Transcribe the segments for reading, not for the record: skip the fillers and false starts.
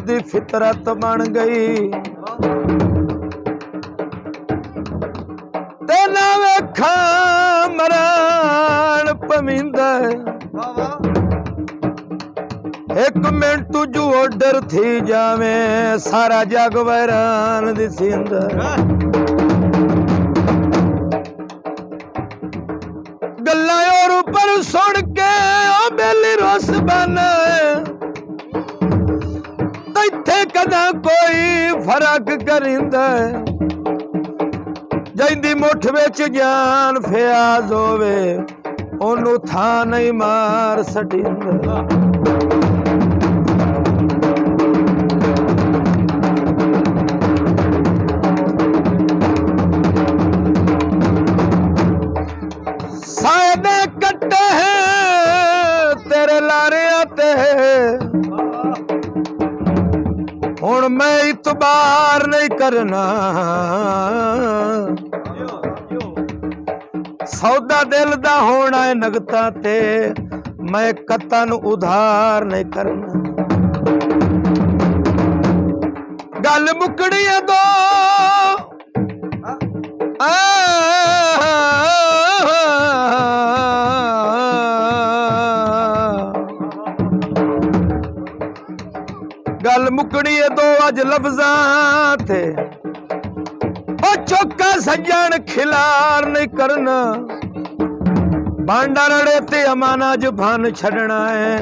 दी फितरत बन गई। ते ना वेखा मरान पविंदा एक मिनट तू ऑर्डर थी जावे सारा जग वैरान दिसिंदा। गल्ला और ऊपर सुन के ओ बेली रोस बना इत्थे कदा कोई फर्क करिंदा जिंदी मुठ विच जान फियाज होवे ओनू था नहीं मार सटिंदा। सादे कट्टे हैं तेरे लारिया ते हुण मैं इतबार नहीं करना। सौदा दिल दा होना है नगता ते मैं कतन उधार नहीं करना। गल मुकड़ी है दो गल मुकड़ी है दो अज लफ्जां थे ओ चौका सज्जन खिलार नहीं करना। बांडा रड़े ते अमाना जुबान छड़ना है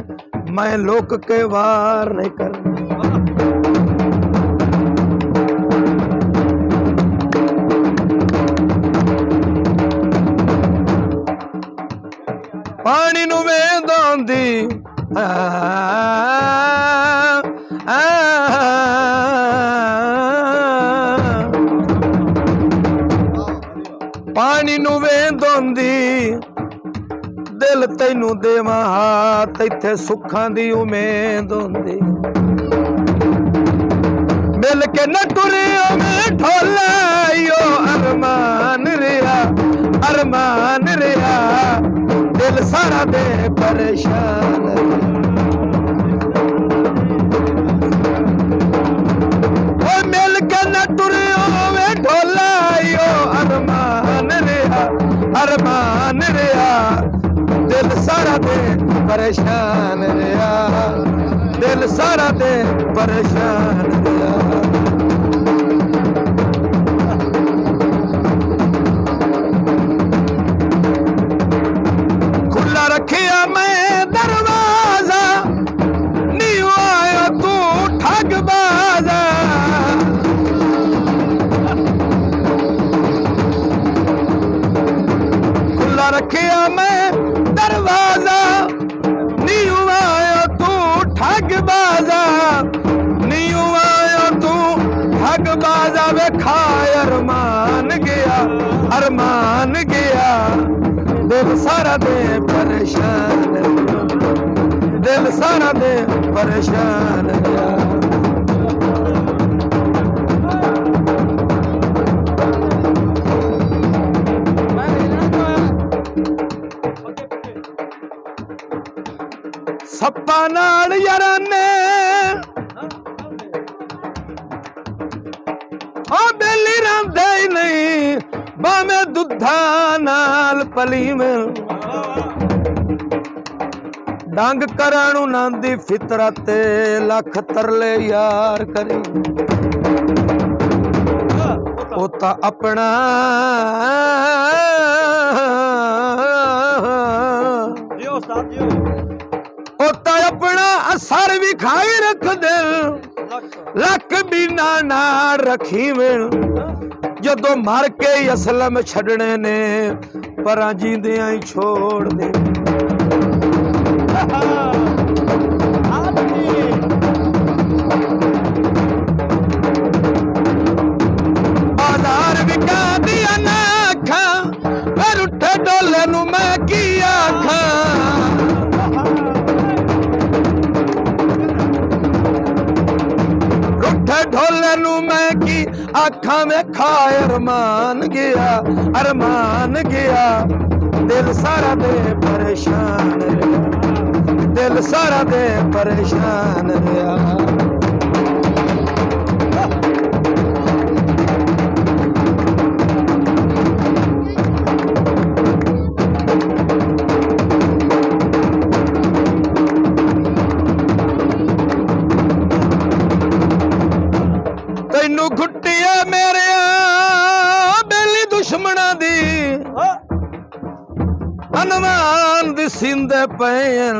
मैं लोक के वार नहीं करना। पानी नू वेंद आंदी पानी नू वेंद आंदी दिल तैनू देवां हाथ इत्थे सुखां दी उम्मीद होंदी। मिल के न टुरियो में ढोला यो अरमान रिया दिल सारा दे परेशान। ओ मिल के न टुरियो में ढोला यो अरमान रिया दिल सारा दे परेशान रिया दिल सारा दे परेशान रिया। खुला रखिया मैं दरवाजा नहीं आया तू ठगबाजा। खुला रखिया मैं दरवाजा नहीं आया तू ठगबाजा नहीं आया तू ठगबाजा। वेखा अरमान गया दिल सारा दे परेशान दिल सारा दे परेशान। सप्पा नाल याराने ओ बेली रंदे ही नहीं बामे दुधा नाल पली में डंग कराणू नांदी फितरत लख तरले यार करी। ओता अपना ओता अपना असर भी खाई रख दिल लख बिना ना रखी मिल। जदों मर के असलम छड़ने ने परां जींदियां ही छोड़ दे। बाजार विका दिया ना आखा पर उठे डोले नू मैं की आखा। उठे ढोले नू मैं की आखा में खा। अरमान गया दिल सारा दे परेशान दिल सारा दे परेशान रहा। ਦੁਸ਼ਮਣਾਂ ਦੀ ਅਨਵਾਨ ਦੀ ਸਿੰਦੇ ਪਏ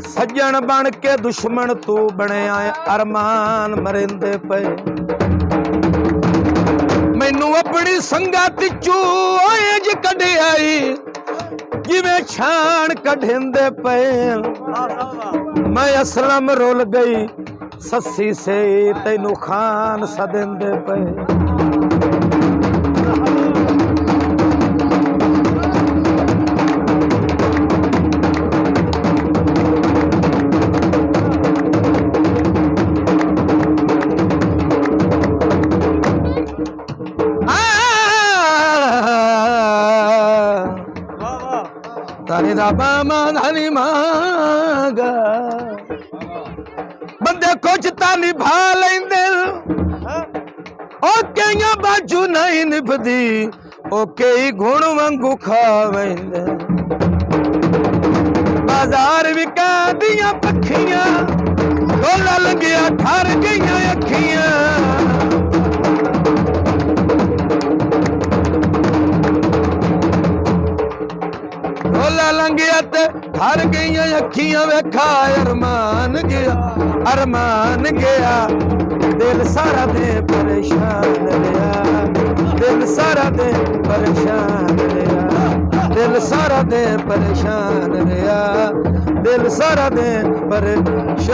ਸੱਜਣ ਬਣ ਕੇ ਦੁਸ਼ਮਣ ਤੂੰ ਬਣਿਆ ਅਰਮਾਨ ਮਰਿੰਦੇ ਪਏ ਮੈਨੂੰ ਆਪਣੀ ਸੰਗਤ ਚੋਂ ਓਏ ਜ ਕੱਢਿਆਈ ਜਿਵੇਂ ਛਾਣ ਕੱਢਿੰਦੇ ਪਏ ਮੈਂ ਅਸਲਮ ਰੁੱਲ ਗਈ ਸੱਸੀ ਸੇ ਤੈਨੂੰ ਖਾਨ ਸਦਿੰਦੇ ਪਏ ਧਨੀ ਦਾ ਬਾਮਾ ਧਨੀ ਮਾਂਗਾ ਬੰਦੇ ਕੁਝ ਤਾਂ ਨਿਭਾ ਲੈਂਦੇ ਉਹ ਕਈਆਂ ਬਾਜੂ ਨਹੀਂ ਨਿਭਦੀ ਉਹ ਕਈ ਗੁਣ ਵਾਂਗੂ ਖਾਵੈਂਦੇ ਬਾਜ਼ਾਰ ਵਿਕਾਦੀਆਂ ਪੱਖੀਆਂ ਢੋਲਾ ਲੰਘਿਆ ਠਰ ਗਈਆਂ ਅੱਖੀਆਂ ਢੋਲਾ ਲੰਘਿਆ ਤੇ ਠਰ ਗਈਆਂ ਅੱਖੀਆਂ ਵੇਖਾ ਅਰਮਾਨ ਗਿਆ ਦਿਲ ਸਾਰਾ ਦੇ ਪਰੇਸ਼ਾਨ ਰਿਹਾ ਦਿਲ ਸਾਰਾ ਦੇ ਪਰੇਸ਼ਾਨ ਰਿਹਾ ਦਿਲ ਸਾਰਾ ਦੇ ਪਰੇਸ਼ਾਨ ਰਿਹਾ ਦਿਲ ਸਾਰਾ ਦੇ ਪਰੇਸ਼ਾਨ